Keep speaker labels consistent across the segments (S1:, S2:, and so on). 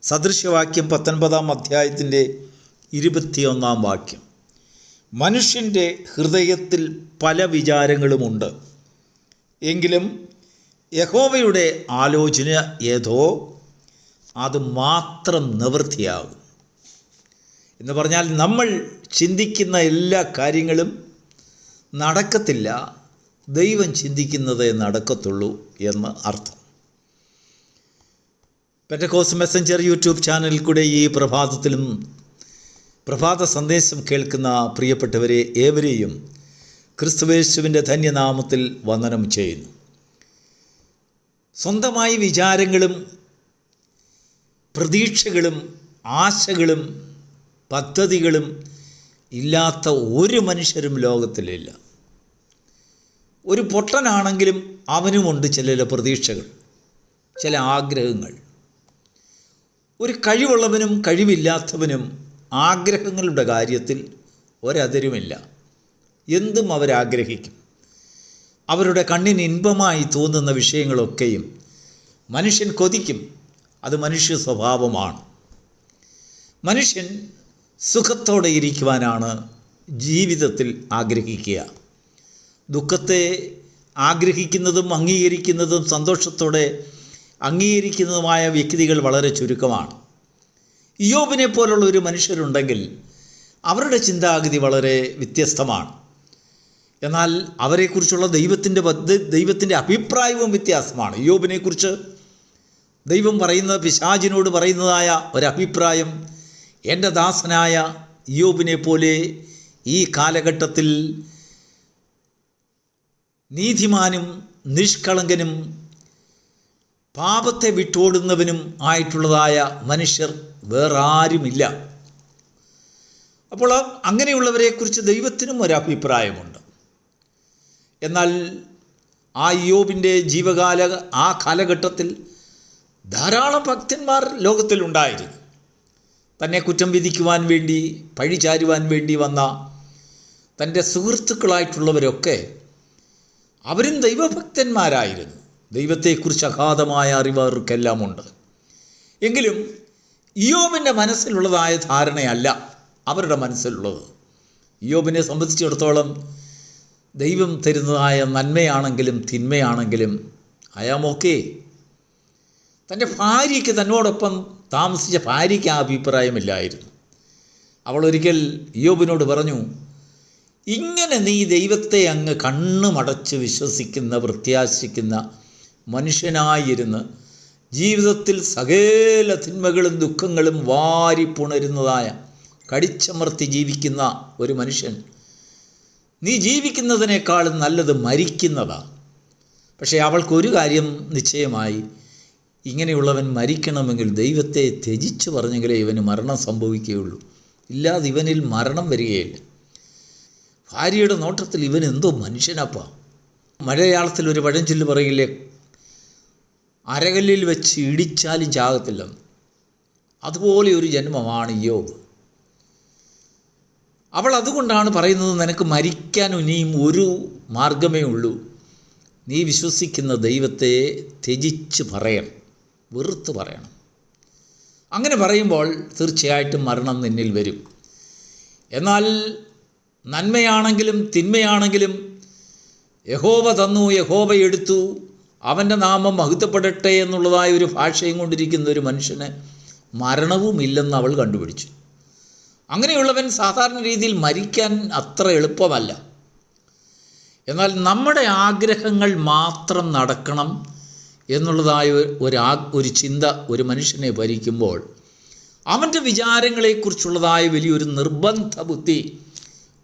S1: സദൃശ്യവാക്യം 19 അധ്യായത്തിൻ്റെ 21 വാക്യം. മനുഷ്യൻ്റെ ഹൃദയത്തിൽ പല വിചാരങ്ങളുമുണ്ട്, എങ്കിലും യഹോവയുടെ ആലോചന ഏതോ അത് മാത്രം നിവൃത്തിയാകും. എന്ന് പറഞ്ഞാൽ നമ്മൾ ചിന്തിക്കുന്ന എല്ലാ കാര്യങ്ങളും നടക്കത്തില്ല, ദൈവം ചിന്തിക്കുന്നതേ നടക്കത്തുള്ളൂ എന്ന് അർത്ഥം. പെന്തക്കോസ്റ്റ് മെസ്സഞ്ചർ യൂട്യൂബ് ചാനലിൽ കൂടെ ഈ പ്രഭാതത്തിലും പ്രഭാത സന്ദേശം കേൾക്കുന്ന പ്രിയപ്പെട്ടവരെ ഏവരെയും ക്രിസ്തുയേശുവിൻ്റെ ധന്യനാമത്തിൽ വന്ദനം ചെയ്യുന്നു. സ്വന്തമായി വിചാരങ്ങളും പ്രതീക്ഷകളും ആശകളും പദ്ധതികളും ഇല്ലാത്ത ഒരു മനുഷ്യരും ലോകത്തിലില്ല. ഒരു പൊട്ടനാണെങ്കിലും അവനുമുണ്ട് ചില പ്രതീക്ഷകൾ, ചില ആഗ്രഹങ്ങൾ. ഒരു കഴിവുള്ളവനും കഴിവില്ലാത്തവനും ആഗ്രഹങ്ങളുടെ കാര്യത്തിൽ ഒരതിരുമില്ല. എന്തും അവരാഗ്രഹിക്കും. അവരുടെ കണ്ണിന് ഇൻപമായി തോന്നുന്ന വിഷയങ്ങളൊക്കെയും മനുഷ്യൻ കൊതിക്കും. അത് മനുഷ്യ സ്വഭാവമാണ്. മനുഷ്യൻ സുഖത്തോടെ ഇരിക്കുവാനാണ് ജീവിതത്തിൽ ആഗ്രഹിക്കുക. ദുഃഖത്തെ ആഗ്രഹിക്കുന്നതും അംഗീകരിക്കുന്നതും സന്തോഷത്തോടെ അംഗീകരിക്കുന്നതുമായ വ്യക്തികൾ വളരെ ചുരുക്കമാണ്. ഇയ്യോബിനെ പോലുള്ള ഒരു മനുഷ്യരുണ്ടെങ്കിൽ അവരുടെ ചിന്താഗതി വളരെ വ്യത്യസ്തമാണ്. എന്നാൽ അവരെക്കുറിച്ചുള്ള ദൈവത്തിൻ്റെ അഭിപ്രായവും വ്യത്യാസമാണ്. ഇയ്യോബിനെക്കുറിച്ച് ദൈവം പറയുന്നത്, പിശാചിനോട് പറയുന്നതായ ഒരഭിപ്രായം, എൻ്റെ ദാസനായ ഇയ്യോബിനെ പോലെ ഈ കാലഘട്ടത്തിൽ നീതിമാനും നിഷ്കളങ്കനും പാപത്തെ വിട്ടോടുന്നവനും ആയിട്ടുള്ളതായ മനുഷ്യർ വേറെ ആരുമില്ല. അപ്പോൾ അങ്ങനെയുള്ളവരെക്കുറിച്ച് ദൈവത്തിനും ഒരഭിപ്രായമുണ്ട്. എന്നാൽ ആ ഇയ്യോബിൻ്റെ ആ കാലഘട്ടത്തിൽ ധാരാളം ഭക്തന്മാർ ലോകത്തിലുണ്ടായിരുന്നു. തന്നെ കുറ്റം വിധിക്കുവാൻ വേണ്ടി, പഴി ചാരുവാൻ വേണ്ടി വന്ന തൻ്റെ സുഹൃത്തുക്കളായിട്ടുള്ളവരൊക്കെ അവരും ദൈവഭക്തന്മാരായിരുന്നു. ദൈവത്തെക്കുറിച്ച് അഗാധമായ അറിവ് അവർക്കെല്ലാം ഉണ്ട്. എങ്കിലും ഇയ്യോബിൻ്റെ മനസ്സിലുള്ളതായ ധാരണയല്ല അവരുടെ മനസ്സിലുള്ളത്. ഇയ്യോബിനെ സംബന്ധിച്ചിടത്തോളം ദൈവം തരുന്നതായ നന്മയാണെങ്കിലും തിന്മയാണെങ്കിലും അയാമൊക്കെ തൻ്റെ ഭാര്യയ്ക്ക്, തന്നോടൊപ്പം താമസിച്ച ഭാര്യയ്ക്ക് ആ അഭിപ്രായമില്ലായിരുന്നു. അവൾ ഒരിക്കൽ ഇയ്യോബിനോട് പറഞ്ഞു, ഇങ്ങനെ നീ ദൈവത്തെ അങ്ങ് കണ്ണുമടച്ച് വിശ്വസിക്കുന്ന, പ്രത്യാശിക്കുന്ന മനുഷ്യനായിരുന്ന് ജീവിതത്തിൽ സകല തിന്മകളും ദുഃഖങ്ങളും വാരിപ്പുണരുന്നതായ, കടിച്ചമർത്തി ജീവിക്കുന്ന ഒരു മനുഷ്യൻ, നീ ജീവിക്കുന്നതിനേക്കാളും നല്ലത് മരിക്കുന്നതാണ്. പക്ഷേ അവൾക്കൊരു കാര്യം നിശ്ചയമായി, ഇങ്ങനെയുള്ളവൻ മരിക്കണമെങ്കിൽ ദൈവത്തെ ത്യജിച്ച് പറഞ്ഞെങ്കിലേ ഇവന് മരണം സംഭവിക്കുകയുള്ളൂ, ഇല്ലാതെ ഇവനിൽ മരണം വരികയില്ല. ഭാര്യയുടെ നോട്ടത്തിൽ ഇവൻ എന്തോ മനുഷ്യനപ്പാ. മലയാളത്തിൽ ഒരു പഴഞ്ചൊല്ല് പറയില്ലേ, അരകല്ലിൽ വെച്ച് ഇടിച്ചാലും ചാകത്തില്ലെന്ന്. അതുപോലെ ഒരു ജന്മമാണ് ഇയ്യോബ്. അവൾ അതുകൊണ്ടാണ് പറയുന്നത്, നിനക്ക് മരിക്കാൻ ഇനിയും ഒരു മാർഗമേ ഉള്ളൂ, നീ വിശ്വസിക്കുന്ന ദൈവത്തെ ത്യജിച്ച് പറയണം, വെറുത്ത് പറയണം. അങ്ങനെ പറയുമ്പോൾ തീർച്ചയായിട്ടും മരണം നിന്നിൽ വരും. എന്നാൽ നന്മയാണെങ്കിലും തിന്മയാണെങ്കിലും യഹോവ തന്നു, യഹോവ എടുത്തു, അവൻ്റെ നാമം മഹത്വപ്പെടട്ടെ എന്നുള്ളതായ ഒരു ഭാഷയും കൊണ്ടിരിക്കുന്ന ഒരു മനുഷ്യന് മരണവുമില്ലെന്ന് അവൾ കണ്ടുപിടിച്ചു. അങ്ങനെയുള്ളവൻ സാധാരണ രീതിയിൽ മരിക്കാൻ അത്ര എളുപ്പമല്ല. എന്നാൽ നമ്മുടെ ആഗ്രഹങ്ങൾ മാത്രം നടക്കണം എന്നുള്ളതായ ഒരു ചിന്ത ഒരു മനുഷ്യനെ ഭരിക്കുമ്പോൾ അവൻ്റെ വിചാരങ്ങളെക്കുറിച്ചുള്ളതായ വലിയൊരു നിർബന്ധ ബുദ്ധി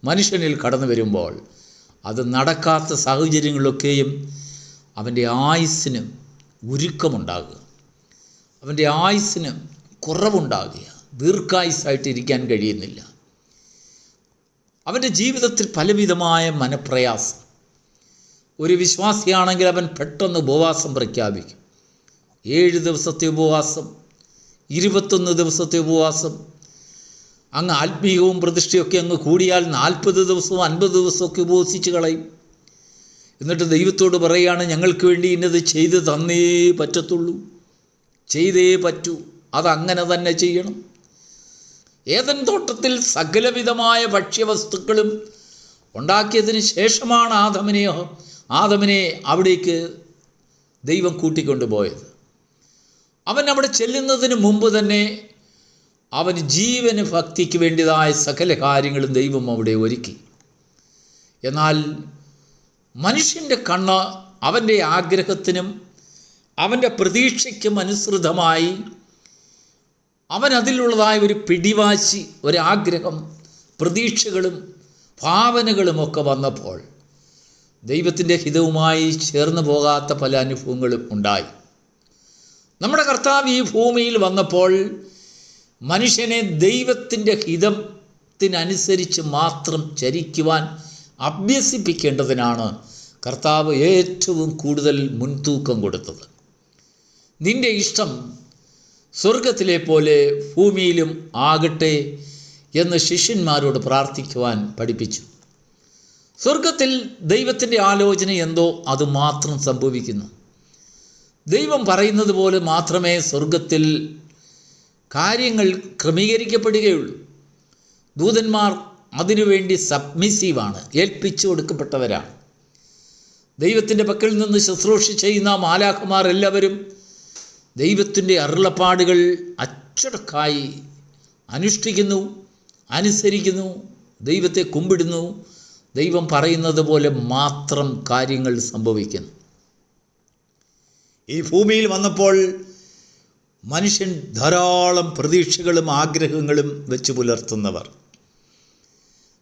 S1: മനുഷ്യനിൽ കടന്നു വരുമ്പോൾ അത് നടക്കാത്ത സാഹചര്യങ്ങളിലൊക്കെയും അവൻ്റെ ആയുസ്സിന് ഉരുക്കമുണ്ടാകുക, അവൻ്റെ ആയുസ്സിന് കുറവുണ്ടാകുക, ദീർഘായുസ്സായിട്ടിരിക്കാൻ കഴിയുന്നില്ല. അവൻ്റെ ജീവിതത്തിൽ പലവിധമായ മനപ്രയാസം. ഒരു വിശ്വാസിയാണെങ്കിൽ അവൻ പെട്ടെന്ന് ഉപവാസം പ്രഖ്യാപിക്കും. 7 ദിവസത്തെ ഉപവാസം, 21 ദിവസത്തെ ഉപവാസം, അങ്ങ് ആത്മീയവും പ്രതിഷ്ഠയൊക്കെ അങ്ങ് കൂടിയാൽ 40 ദിവസവും 50 ദിവസമൊക്കെ ഉപവസിച്ച് കളയും. എന്നിട്ട് ദൈവത്തോട് പറയുകയാണ്, ഞങ്ങൾക്ക് വേണ്ടി ഇന്നത് ചെയ്ത് തന്നേ പറ്റത്തുള്ളൂ, ചെയ്തേ പറ്റൂ. അതങ്ങനെ തന്നെ ചെയ്യണം. ഏദൻ തോട്ടത്തിൽ സകലവിധമായ ഭക്ഷ്യവസ്തുക്കളും ഉണ്ടാക്കിയതിന് ശേഷമാണ് ആദമിനെ അവിടേക്ക് ദൈവം കൂട്ടിക്കൊണ്ടുപോയത്. അവൻ അവിടെ ചെല്ലുന്നതിന് മുമ്പ് തന്നെ അവന് ജീവന് ഭക്തിക്ക് വേണ്ടിയതായ സകല കാര്യങ്ങളും ദൈവം അവിടെ ഒരുക്കി. എന്നാൽ മനുഷ്യൻ്റെ കണ്ണ് അവൻ്റെ ആഗ്രഹത്തിനും അവൻ്റെ പ്രതീക്ഷയ്ക്കും അനുസൃതമായി അവൻ അതിലുള്ളതായ ഒരു പിടിവാശി, ഒരാഗ്രഹം, പ്രതീക്ഷകളും ഭാവനകളുമൊക്കെ വന്നപ്പോൾ ദൈവത്തിൻ്റെ ഹിതവുമായി ചേർന്ന് പോകാത്ത പല അനുഭവങ്ങളും ഉണ്ടായി. നമ്മുടെ കർത്താവ് ഈ ഭൂമിയിൽ വന്നപ്പോൾ മനുഷ്യനെ ദൈവത്തിൻ്റെ ഹിതത്തിനനുസരിച്ച് മാത്രം ചരിക്കുവാൻ അഭ്യസിപ്പിക്കേണ്ടതിനാണ് കർത്താവ് ഏറ്റവും കൂടുതൽ മുൻതൂക്കം കൊടുത്തത്. നിൻ്റെ ഇഷ്ടം സ്വർഗത്തിലെ പോലെ ഭൂമിയിലും ആകട്ടെ എന്ന് ശിഷ്യന്മാരോട് പ്രാർത്ഥിക്കുവാൻ പഠിപ്പിച്ചു. സ്വർഗത്തിൽ ദൈവത്തിൻ്റെ ആലോചന എന്തോ അതുമാത്രം സംഭവിക്കുന്നു. ദൈവം പറയുന്നത് പോലെ മാത്രമേ സ്വർഗത്തിൽ കാര്യങ്ങൾ ക്രമീകരിക്കപ്പെടുകയുള്ളൂ. ദൂതന്മാർ അതിനുവേണ്ടി സബ്മിസീവാണ്, ഏൽപ്പിച്ചു കൊടുക്കപ്പെട്ടവരാണ്. ദൈവത്തിൻ്റെ പക്കൽ നിന്ന് ശുശ്രൂഷ ചെയ്യുന്ന മാലാഖമാർ എല്ലാവരും ദൈവത്തിൻ്റെ അരുളപ്പാടുകൾ അച്ചടക്കായി അനുഷ്ഠിക്കുന്നു, അനുസരിക്കുന്നു, ദൈവത്തെ കുമ്പിടുന്നു. ദൈവം പറയുന്നത് പോലെ മാത്രം കാര്യങ്ങൾ സംഭവിക്കുന്നു. ഈ ഭൂമിയിൽ വന്നപ്പോൾ മനുഷ്യൻ ധാരാളം പ്രതീക്ഷകളും ആഗ്രഹങ്ങളും വെച്ച് പുലർത്തുന്നവർ,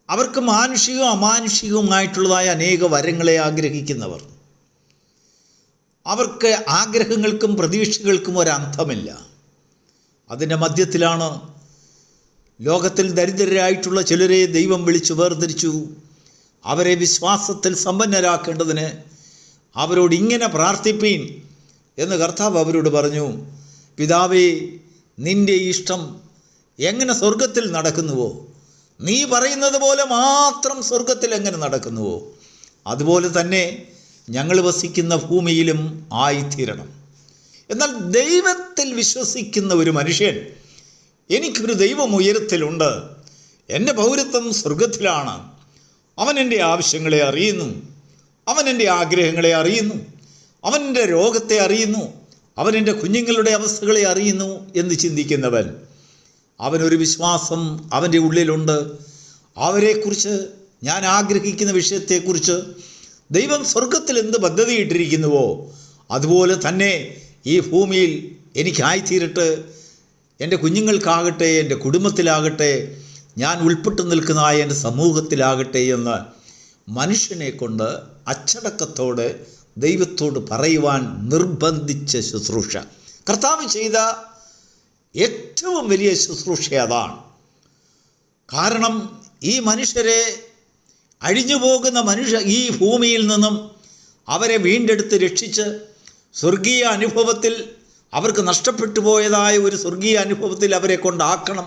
S1: അവർക്ക് മാനുഷികവും അമാനുഷികവുമായിട്ടുള്ളതായ അനേക വരങ്ങളെ ആഗ്രഹിക്കുന്നവർ, അവർക്ക് ആഗ്രഹങ്ങൾക്കും പ്രതീക്ഷകൾക്കും ഒരന്തമില്ല. അതിൻ്റെ മധ്യത്തിലാണ് ലോകത്തിൽ ദരിദ്രരായിട്ടുള്ള ചിലരെ ദൈവം വിളിച്ചു വേർതിരിച്ചു. അവരെ വിശ്വാസത്തിൽ സമ്പന്നരാക്കേണ്ടതിന് അവരോട് ഇങ്ങനെ പ്രാർത്ഥിപ്പീൻ എന്ന് കർത്താവ് അവരോട് പറഞ്ഞു. പിതാവേ, നിൻ്റെ ഇഷ്ടം എങ്ങനെ സ്വർഗത്തിൽ നടക്കുന്നുവോ, നീ പറയുന്നത് പോലെ മാത്രം സ്വർഗത്തിൽ എങ്ങനെ നടക്കുന്നുവോ, അതുപോലെ തന്നെ ഞങ്ങൾ വസിക്കുന്ന ഭൂമിയിലും ആയിത്തീരണം. എന്നാൽ ദൈവത്തിൽ വിശ്വസിക്കുന്ന ഒരു മനുഷ്യൻ, എനിക്കൊരു ദൈവം ഉയരത്തിലുണ്ട്, എൻ്റെ പൗരത്വം സ്വർഗത്തിലാണ്, അവൻ എൻ്റെ ആവശ്യങ്ങളെ അറിയുന്നു, അവൻ എൻ്റെ ആഗ്രഹങ്ങളെ അറിയുന്നു, അവൻ എൻ്റെ രോഗത്തെ അറിയുന്നു, അവൻ എൻ്റെ കുഞ്ഞുങ്ങളുടെ അവസ്ഥകളെ അറിയുന്നു എന്ന് ചിന്തിക്കുന്നവൻ, അവനൊരു വിശ്വാസം അവൻ്റെ ഉള്ളിലുണ്ട്. അവരെക്കുറിച്ച്, ഞാൻ ആഗ്രഹിക്കുന്ന വിഷയത്തെക്കുറിച്ച് ദൈവം സ്വർഗത്തിൽ എന്ത് പദ്ധതിയിട്ടിരിക്കുന്നുവോ അതുപോലെ തന്നെ ഈ ഭൂമിയിൽ എനിക്കായിത്തീരട്ടെ, എൻ്റെ കുഞ്ഞുങ്ങൾക്കാകട്ടെ, എൻ്റെ കുടുംബത്തിലാകട്ടെ, ഞാൻ ഉൾപ്പെട്ടു നിൽക്കുന്ന എൻ്റെ സമൂഹത്തിലാകട്ടെ എന്ന് മനുഷ്യനെ കൊണ്ട് അച്ചടക്കത്തോടെ ദൈവത്തോട് പറയുവാൻ നിർബന്ധിച്ച ശുശ്രൂഷ കർത്താവ് ചെയ്ത ഏറ്റവും വലിയ ശുശ്രൂഷ അതാണ്. കാരണം ഈ മനുഷ്യരെ, അഴിഞ്ഞു പോകുന്ന ഈ ഭൂമിയിൽ നിന്നും അവരെ വീണ്ടെടുത്ത് രക്ഷിച്ച് സ്വർഗീയ അനുഭവത്തിൽ, അവർക്ക് നഷ്ടപ്പെട്ടു പോയതായ ഒരു സ്വർഗീയ അനുഭവത്തിൽ അവരെ കൊണ്ടാക്കണം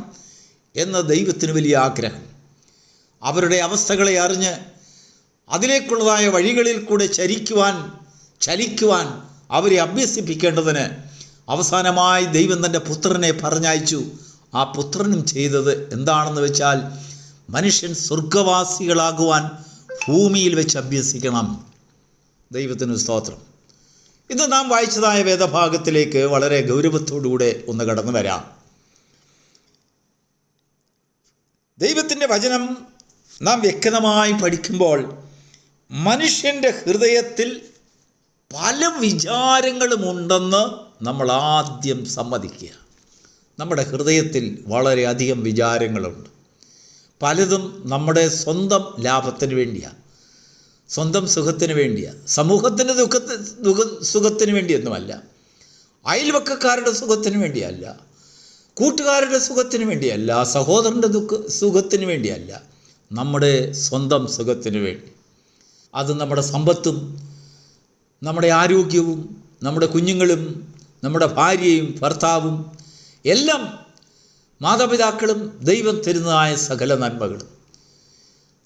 S1: എന്ന ദൈവത്തിന് വലിയ ആഗ്രഹം. അവരുടെ അവസ്ഥകളെ അറിഞ്ഞ് അതിലേക്കുള്ളതായ വഴികളിൽ കൂടെ ചലിക്കുവാൻ അവരെ അഭ്യസിപ്പിക്കേണ്ടതിന് അവസാനമായി ദൈവം തൻ്റെ പുത്രനെ പറഞ്ഞയച്ചു. ആ പുത്രനും ചെയ്തത് എന്താണെന്ന് വെച്ചാൽ, മനുഷ്യൻ സ്വർഗവാസികളാകുവാൻ ഭൂമിയിൽ വെച്ച് അഭ്യസിക്കണം. ദൈവത്തിന് സ്തോത്രം. ഇന്ന് നാം വായിച്ചതായ വേദഭാഗത്തിലേക്ക് വളരെ ഗൗരവത്തോടുകൂടെ ഒന്ന് കടന്നു വരാം. ദൈവത്തിൻ്റെ വചനം നാം വ്യക്തമായി പഠിക്കുമ്പോൾ മനുഷ്യൻ്റെ ഹൃദയത്തിൽ പല വിചാരങ്ങളുമുണ്ടെന്ന് നമ്മൾ ആദ്യം സമ്മതിക്കുക. നമ്മുടെ ഹൃദയത്തിൽ വളരെയധികം വിചാരങ്ങളുണ്ട്. പലതും നമ്മുടെ സ്വന്തം ലാഭത്തിന് വേണ്ടിയാണ്, സ്വന്തം സുഖത്തിന് വേണ്ടിയാണ്, സമൂഹത്തിൻ്റെ സുഖത്തിന് വേണ്ടിയൊന്നുമല്ല, അയൽവക്കക്കാരുടെ സുഖത്തിന് വേണ്ടിയല്ല, കൂട്ടുകാരുടെ സുഖത്തിന് വേണ്ടിയല്ല, സഹോദരൻ്റെ സുഖത്തിന് വേണ്ടിയല്ല, നമ്മുടെ സ്വന്തം സുഖത്തിന് വേണ്ടി. അത് നമ്മുടെ സമ്പത്തും നമ്മുടെ ആരോഗ്യവും നമ്മുടെ കുഞ്ഞുങ്ങളും നമ്മുടെ ഭാര്യയും ഭർത്താവും എല്ലാം, മാതാപിതാക്കളും ദൈവം തരുന്നതായ സകല നന്മകളും,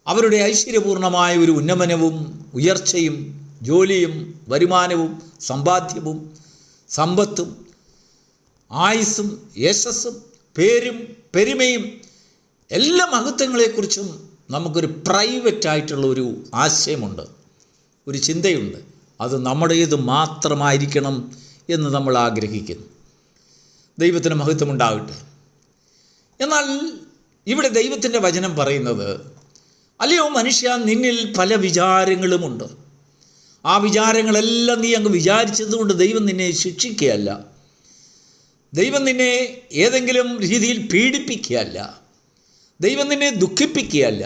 S1: അവരുടെ ഐശ്വര്യപൂർണമായ ഒരു ഉന്നമനവും ഉയർച്ചയും ജോലിയും വരുമാനവും സമ്പാദ്യവും സമ്പത്തും ആയുസ്സും യശസ്സും പേരും പെരുമയും എല്ലാ മഹത്വങ്ങളെക്കുറിച്ചും നമുക്കൊരു പ്രൈവറ്റായിട്ടുള്ള ഒരു ആശയമുണ്ട്, ഒരു ചിന്തയുണ്ട്. അത് നമ്മുടേത് മാത്രമായിരിക്കണം എന്ന് നമ്മൾ ആഗ്രഹിക്കുന്നു. ദൈവത്തിന് മഹത്വമുണ്ടാകട്ടെ. എന്നാൽ ഇവിടെ ദൈവത്തിൻ്റെ വചനം പറയുന്നത്, അല്ലയോ മനുഷ്യ, നിന്നിൽ പല വിചാരങ്ങളുമുണ്ട്. ആ വിചാരങ്ങളെല്ലാം നീ അങ്ങ് വിചാരിച്ചതുകൊണ്ട് ദൈവം നിന്നെ ശിക്ഷിക്കുകയല്ല, ദൈവം നിന്നെ ഏതെങ്കിലും രീതിയിൽ പീഡിപ്പിക്കുകയല്ല, ദൈവം നിന്നെ ദുഃഖിപ്പിക്കുകയല്ല,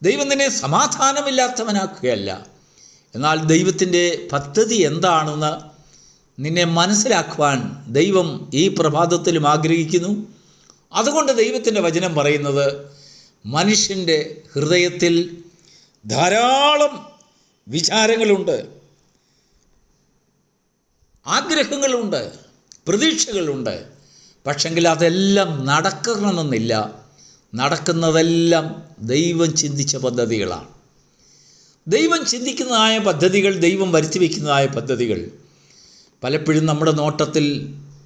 S1: ദൈവം നിന്നെ സമാധാനമില്ലാത്തവനാക്കുകയല്ല. എന്നാൽ ദൈവത്തിൻ്റെ പദ്ധതി എന്താണെന്ന് നിന്നെ മനസ്സിലാക്കുവാൻ ദൈവം ഈ പ്രഭാതത്തിലും ആഗ്രഹിക്കുന്നു. അതുകൊണ്ട് ദൈവത്തിൻ്റെ വചനം പറയുന്നത്, മനുഷ്യൻ്റെ ഹൃദയത്തിൽ ധാരാളം വിചാരങ്ങളുണ്ട്, ആഗ്രഹങ്ങളുണ്ട്, പ്രതീക്ഷകളുണ്ട്. പക്ഷെങ്കിൽ അതെല്ലാം നടക്കണമെന്നില്ല. നടക്കുന്നതെല്ലാം ദൈവം ചിന്തിച്ച പദ്ധതികളാണ്. ദൈവം ചിന്തിക്കുന്നതായ പദ്ധതികൾ, ദൈവം വരുത്തി വയ്ക്കുന്നതായ പദ്ധതികൾ പലപ്പോഴും നമ്മുടെ നോട്ടത്തിൽ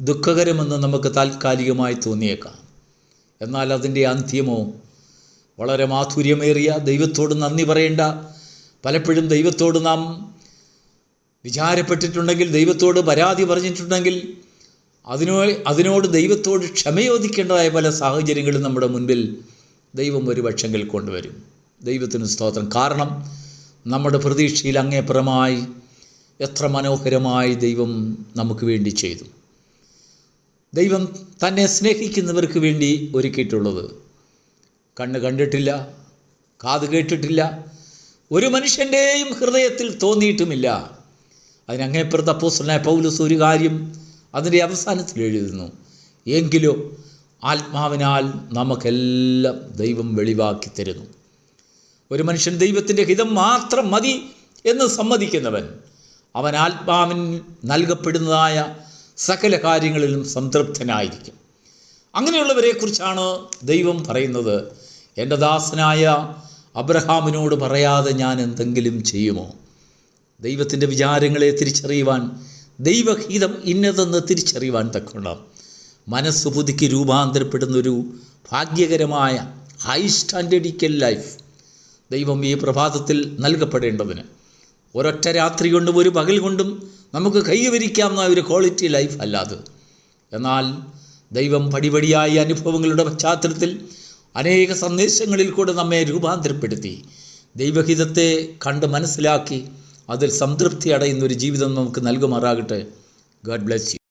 S1: ദുഃഖകരമെന്ന് നമുക്ക് താൽക്കാലികമായി തോന്നിയേക്കാം. എന്നാൽ അതിൻ്റെ അന്ത്യമോ വളരെ മാധുര്യമേറിയ, ദൈവത്തോട് നന്ദി പറയേണ്ട, പലപ്പോഴും ദൈവത്തോട് നാം വിചാരപ്പെട്ടിട്ടുണ്ടെങ്കിൽ, ദൈവത്തോട് പരാതി പറഞ്ഞിട്ടുണ്ടെങ്കിൽ അതിനോട് ദൈവത്തോട് ക്ഷമയോദിക്കേണ്ടതായ പല സാഹചര്യങ്ങളും നമ്മുടെ മുൻപിൽ ദൈവം ഒരു പക്ഷെങ്കിൽ കൊണ്ടുവരും. ദൈവത്തിന് സ്തോത്രം. കാരണം നമ്മുടെ പ്രതീക്ഷയിൽ അങ്ങേപ്പുറമായി എത്ര മനോഹരമായി ദൈവം നമുക്ക് വേണ്ടി ചെയ്തു. ദൈവം തന്നെ സ്നേഹിക്കുന്നവർക്ക് വേണ്ടി ഒരുക്കിയിട്ടുള്ളത് കണ്ണ് കണ്ടിട്ടില്ല, കാത് കേട്ടിട്ടില്ല, ഒരു മനുഷ്യൻ്റെയും ഹൃദയത്തിൽ തോന്നിയിട്ടുമില്ല. അതിനങ്ങേപ്പുറത്ത് അപ്പോസ്തലനായ പൗലോസ് ഒരു കാര്യം അതിൻ്റെ അവസാനത്തിൽ എഴുതുന്നു, എങ്കിലോ ആത്മാവിനാൽ നമുക്കെല്ലാം ദൈവം വെളിവാക്കി തരുന്നു. ഒരു മനുഷ്യൻ ദൈവത്തിൻ്റെ ഹിതം മാത്രം മതി എന്ന് സമ്മതിക്കുന്നവൻ, അവൻ ആത്മാവിൻ നൽകപ്പെടുന്നതായ സകല കാര്യങ്ങളിലും സംതൃപ്തനായിരിക്കും. അങ്ങനെയുള്ളവരെക്കുറിച്ചാണ് ദൈവം പറയുന്നത്, എൻ്റെ ദാസനായ അബ്രഹാമിനോട് പറയാതെ ഞാൻ എന്തെങ്കിലും ചെയ്യുമോ? ദൈവത്തിൻ്റെ വിചാരങ്ങളെ തിരിച്ചറിയുവാൻ, ദൈവഹിതം ഇന്നതെന്ന് തിരിച്ചറിയുവാൻ തക്കോണം മനസ്സ് പുതുക്കി രൂപാന്തരപ്പെടുന്നൊരു ഭാഗ്യകരമായ ഹൈ സ്റ്റാൻഡേർഡിക്കൽ ലൈഫ് ദൈവം ഈ പ്രഭാതത്തിൽ നൽകപ്പെടേണ്ടതിന് ഒരൊറ്റ രാത്രി കൊണ്ടും ഒരു പകൽ കൊണ്ടും നമുക്ക് കൈവരിക്കാവുന്ന ഒരു ക്വാളിറ്റി ലൈഫ് അല്ലാതെ, എന്നാൽ ദൈവം പടിപടിയായ അനുഭവങ്ങളുടെ പശ്ചാത്തലത്തിൽ അനേക സന്ദേശങ്ങളിൽ കൂടെ നമ്മെ രൂപാന്തരപ്പെടുത്തി ദൈവഹിതത്തെ കണ്ട് മനസ്സിലാക്കി അതിൽ സംതൃപ്തി അടയുന്നൊരു ജീവിതം നമുക്ക് നൽകുമാറാകട്ടെ. God bless you.